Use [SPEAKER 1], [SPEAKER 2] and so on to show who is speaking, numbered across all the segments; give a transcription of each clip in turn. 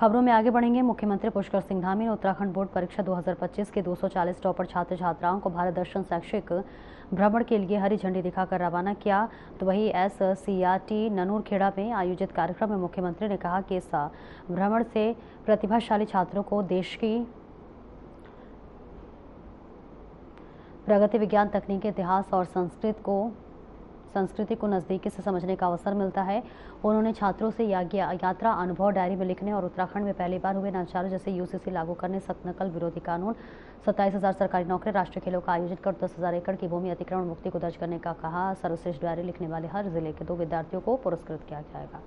[SPEAKER 1] खबरों में आगे बढ़ेंगे। मुख्यमंत्री पुष्कर सिंह धामी ने उत्तराखंड बोर्ड परीक्षा 2025 के 240 टॉपर छात्र छात्राओं को भारत दर्शन शैक्षिक भ्रमण के लिए हरी झंडी दिखाकर रवाना किया। तो वहीं SCRT ननूरखेड़ा में आयोजित कार्यक्रम में मुख्यमंत्री ने कहा कि इस भ्रमण से प्रतिभाशाली छात्रों को देश की प्रगति, विज्ञान, तकनीक, इतिहास और संस्कृति को नज़दीकी से समझने का अवसर मिलता है। उन्होंने छात्रों से यात्रा अनुभव डायरी में लिखने और उत्तराखंड में पहली बार हुए नवाचारों जैसे UCC लागू करने, सख्त नकल विरोधी कानून, 27,000 सरकारी नौकरी, राष्ट्रीय खेलों का आयोजन कर 10,000 एकड़ की भूमि अतिक्रमण मुक्ति को दर्ज करने का कहा। सर्वश्रेष्ठ डायरी लिखने वाले हर जिले के 2 विद्यार्थियों को पुरस्कृत किया जाएगा।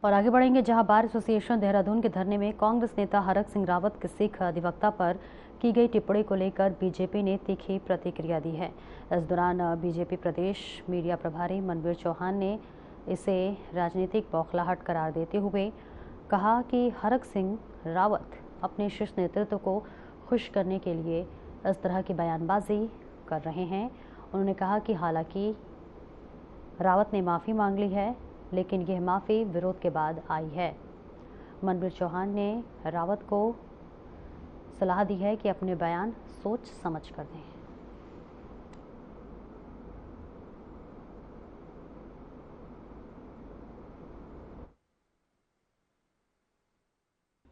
[SPEAKER 1] और आगे बढ़ेंगे, जहां बार एसोसिएशन देहरादून के धरने में कांग्रेस नेता हरक सिंह रावत के सिख अधिवक्ता पर की गई टिप्पणी को लेकर बीजेपी ने तीखी प्रतिक्रिया दी है। इस दौरान बीजेपी प्रदेश मीडिया प्रभारी मनवीर चौहान ने इसे राजनीतिक बौखलाहट करार देते हुए कहा कि हरक सिंह रावत अपने शीर्ष नेतृत्व को खुश करने के लिए इस तरह की बयानबाजी कर रहे हैं। उन्होंने कहा कि हालांकि रावत ने माफ़ी मांग ली है, लेकिन यह माफ़ी विरोध के बाद आई है। मनवीर चौहान ने रावत को सलाह दी है कि अपने बयान सोच समझ कर दें।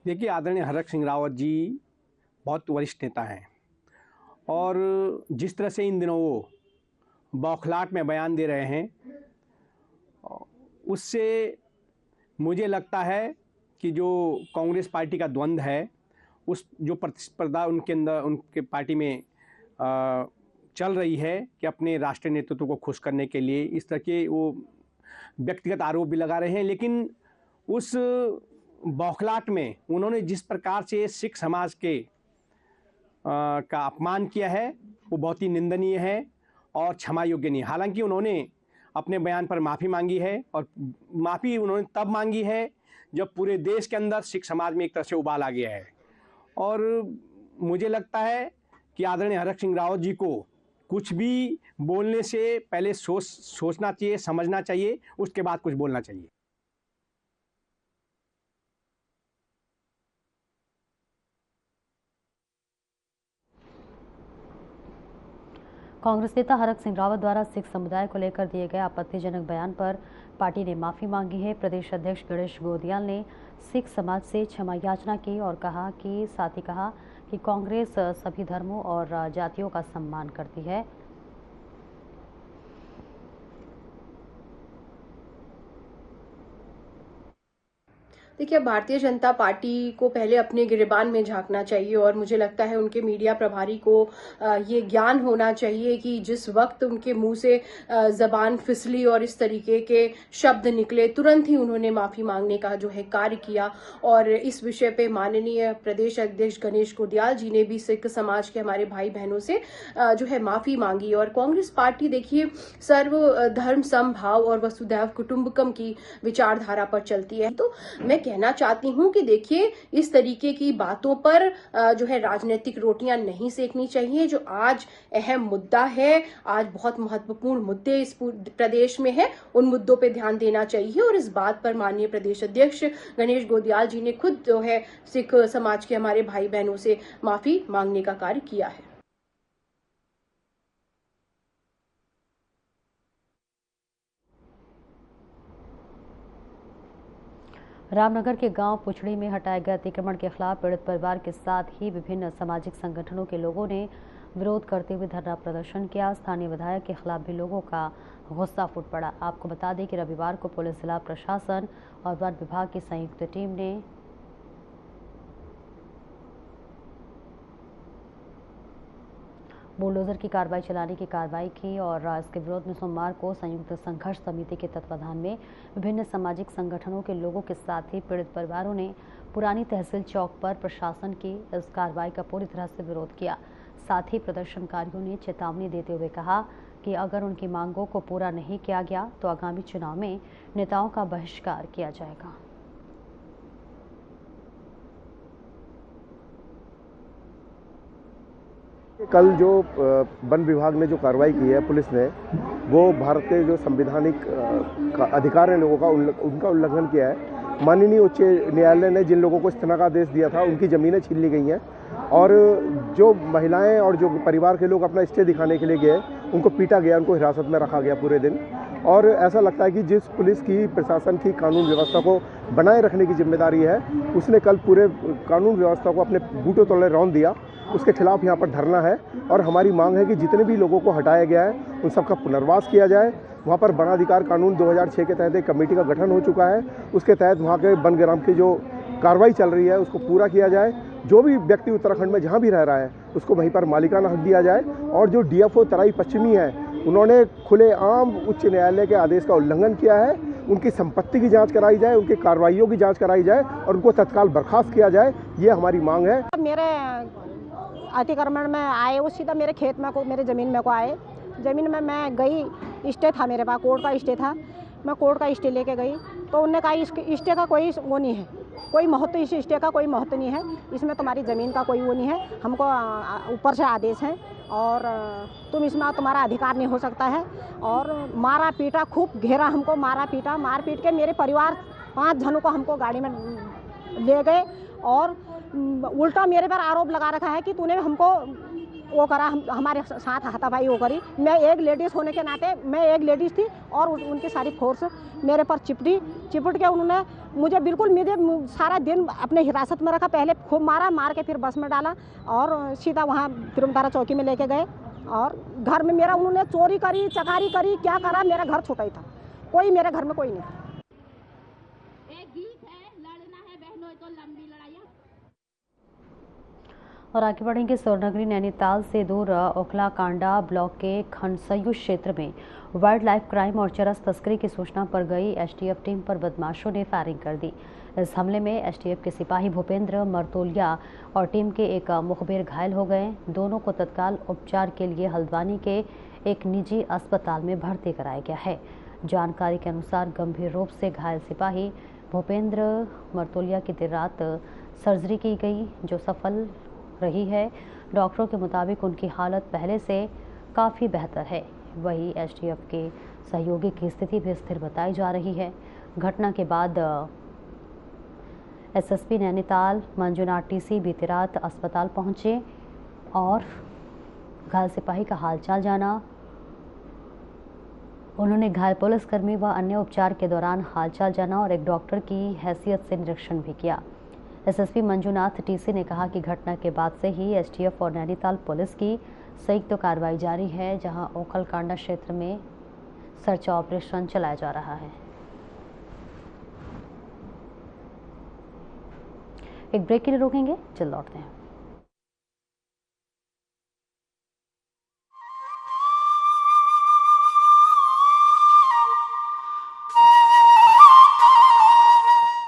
[SPEAKER 2] देखिए, आदरणीय हरक सिंह रावत जी बहुत वरिष्ठ नेता हैं और जिस तरह से इन दिनों वो बौखलाहट में बयान दे रहे हैं, उससे मुझे लगता है कि जो कांग्रेस पार्टी का द्वंद्व है, उस जो प्रतिस्पर्धा उनके अंदर उनके पार्टी में चल रही है कि अपने राष्ट्रीय नेतृत्व को खुश करने के लिए इस तरह के वो व्यक्तिगत आरोप भी लगा रहे हैं। लेकिन उस बौखलाहट में उन्होंने जिस प्रकार से सिख समाज के का अपमान किया है, वो बहुत ही निंदनीय है और क्षमा योग्य नहीं। हालांकि उन्होंने अपने बयान पर माफ़ी मांगी है और माफ़ी उन्होंने तब मांगी है जब पूरे देश के अंदर सिख समाज में एक तरह से उबाल आ गया है। और मुझे लगता है कि आदरणीय हरक सिंह रावत जी को कुछ भी बोलने से पहले सोचना चाहिए, समझना चाहिए, उसके बाद कुछ बोलना चाहिए।
[SPEAKER 1] कांग्रेस नेता हरक सिंह रावत द्वारा सिख समुदाय को लेकर दिए गए आपत्तिजनक बयान पर पार्टी ने माफी मांगी है। प्रदेश अध्यक्ष गणेश गोदियाल ने सिख समाज से क्षमा याचना की और साथ ही कहा कि कांग्रेस सभी धर्मों और जातियों का सम्मान करती है।
[SPEAKER 3] देखिए, भारतीय जनता पार्टी को पहले अपने गिरेबान में झांकना चाहिए और मुझे लगता है उनके मीडिया प्रभारी को ये ज्ञान होना चाहिए कि जिस वक्त उनके मुंह से जबान फिसली और इस तरीके के शब्द निकले, तुरंत ही उन्होंने माफी मांगने का जो है कार्य किया। और इस विषय पे माननीय प्रदेश अध्यक्ष गणेश गोदियाल जी ने भी सिख समाज के हमारे भाई बहनों से जो है माफी मांगी। और कांग्रेस पार्टी देखिए सर्व धर्म समभाव और वसुधैव कुटुंबकम की विचारधारा पर चलती है। तो मैं कहना चाहती हूं कि देखिए इस तरीके की बातों पर जो है राजनीतिक रोटियां नहीं सेकनी चाहिए। जो आज अहम मुद्दा है, आज बहुत महत्वपूर्ण मुद्दे इस प्रदेश में है, उन मुद्दों पे ध्यान देना चाहिए। और इस बात पर माननीय प्रदेश अध्यक्ष गणेश गोदियाल जी ने खुद जो है सिख समाज के हमारे भाई बहनों से माफी मांगने का कार्य किया है।
[SPEAKER 1] रामनगर के गांव पुछड़ी में हटाए गए अतिक्रमण के खिलाफ पीड़ित परिवार के साथ ही विभिन्न सामाजिक संगठनों के लोगों ने विरोध करते हुए धरना प्रदर्शन किया। स्थानीय विधायक के खिलाफ भी लोगों का गुस्सा फूट पड़ा। आपको बता दें कि रविवार को पुलिस, जिला प्रशासन और वन विभाग की संयुक्त टीम ने बुलडोजर की कार्रवाई चलाने की कार्रवाई की और इसके विरोध में सोमवार को संयुक्त संघर्ष समिति के तत्वाधान में विभिन्न सामाजिक संगठनों के लोगों के साथ ही पीड़ित परिवारों ने पुरानी तहसील चौक पर प्रशासन की इस कार्रवाई का पूरी तरह से विरोध किया। साथ ही प्रदर्शनकारियों ने चेतावनी देते हुए कहा कि अगर उनकी मांगों को पूरा नहीं किया गया तो आगामी चुनाव में नेताओं का बहिष्कार किया जाएगा।
[SPEAKER 4] कल जो वन विभाग ने जो कार्रवाई की है पुलिस ने, वो भारत के जो संवैधानिक अधिकार है लोगों का, उनका उल्लंघन किया है। माननीय उच्च न्यायालय ने जिन लोगों को स्थगनादेश दिया था उनकी ज़मीनें छीन ली गई हैं और जो महिलाएं और जो परिवार के लोग अपना स्टे दिखाने के लिए गए उनको पीटा गया, उनको हिरासत में रखा गया पूरे दिन। और ऐसा लगता है कि जिस पुलिस की, प्रशासन की कानून व्यवस्था को बनाए रखने की जिम्मेदारी है, उसने कल पूरे कानून व्यवस्था को अपने बूटों तले रौंद दिया। उसके खिलाफ यहाँ पर धरना है और हमारी मांग है कि जितने भी लोगों को हटाया गया है उन सबका पुनर्वास किया जाए। वहाँ पर वन अधिकार कानून 2006 के तहत एक कमेटी का गठन हो चुका है, उसके तहत वहाँ के वनग्राम की जो कार्रवाई चल रही है उसको पूरा किया जाए। जो भी व्यक्ति उत्तराखंड में जहाँ भी रह रहा है उसको वहीं पर मालिकाना हक दिया जाए। और जो DFO तराई पश्चिमी है, उन्होंने खुलेआम उच्च न्यायालय के आदेश का उल्लंघन किया है। उनकी संपत्ति की जांच कराई जाए, उनकी कार्रवाइयों की जांच कराई जाए और उनको तत्काल बर्खास्त किया जाए, ये हमारी मांग है।
[SPEAKER 5] मेरे अतिक्रमण में आए, वो सीधा मेरे खेत में को, मेरे ज़मीन में को आए। ज़मीन में मैं गई, स्टे था मेरे पास, कोर्ट का स्टे था। मैं कोर्ट का स्टे लेके गई तो उन्होंने कहा इस स्टे का कोई वो नहीं है, कोई महत्व, इस स्टे का कोई महत्व नहीं है, इसमें तुम्हारी ज़मीन का कोई वो नहीं है, हमको ऊपर से आदेश है और तुम इसमें तुम्हारा अधिकार नहीं हो सकता है। और मारा पीटा, खूब घेरा हमको, मारा पीटा, मार पीट के मेरे परिवार 5 जनों को हमको गाड़ी में ले गए और उल्टा मेरे पर आरोप लगा रखा है कि तूने हमको वो करा, हमारे साथ हाथापाई वो करी। मैं एक लेडीज़ होने के नाते, मैं एक लेडीज़ थी और उनकी सारी फोर्स मेरे पर चिपट के उन्होंने मुझे बिल्कुल मेरे सारा दिन अपने हिरासत में रखा। पहले खूब मारा, मार के फिर बस में डाला और सीधा वहाँ तिरुमतारा चौकी में लेके गए और घर में मेरा उन्होंने चोरी करी, चकारी करी, क्या करा, मेरा घर छोटा ही था, कोई मेरे घर में कोई नहीं था।
[SPEAKER 6] एक गीत है, लड़ना है बहनों तो लंबी लड़ाइयाँ।
[SPEAKER 1] और आगे बढ़ेंगे। स्वर्णनगरी नैनीताल से दूर ओखला कांडा ब्लॉक के खंडसयू क्षेत्र में वाइल्ड लाइफ क्राइम और चरस तस्करी की सूचना पर गई STF टीम पर बदमाशों ने फायरिंग कर दी। इस हमले में STF के सिपाही भूपेंद्र मरतोलिया और टीम के एक मुखबिर घायल हो गए। दोनों को तत्काल उपचार के लिए हल्द्वानी के एक निजी अस्पताल में भर्ती कराया गया है। जानकारी के अनुसार गंभीर रूप से घायल सिपाही भूपेंद्र मरतोलिया की देर रात सर्जरी की गई जो सफल रही है। डॉक्टरों के मुताबिक उनकी हालत पहले से काफ़ी बेहतर है। वहीं STF के सहयोगी की स्थिति भी स्थिर बताई जा रही है। घटना के बाद SSP नैनीताल मंजुनाथ TC बीती रात अस्पताल पहुंचे और घायल सिपाही का हालचाल जाना। उन्होंने घायल पुलिसकर्मी व अन्य उपचार के दौरान हालचाल जाना और एक डॉक्टर की हैसियत से निरीक्षण भी किया। SSP मंजुनाथ TC ने कहा कि घटना के बाद से ही STF और नैनीताल पुलिस की संयुक्त कार्रवाई जारी है, जहां ओखलकांडा क्षेत्र में सर्च ऑपरेशन चलाया जा रहा है। एक ब्रेक के लिए रोकेंगे, जल्द लौटते हैं।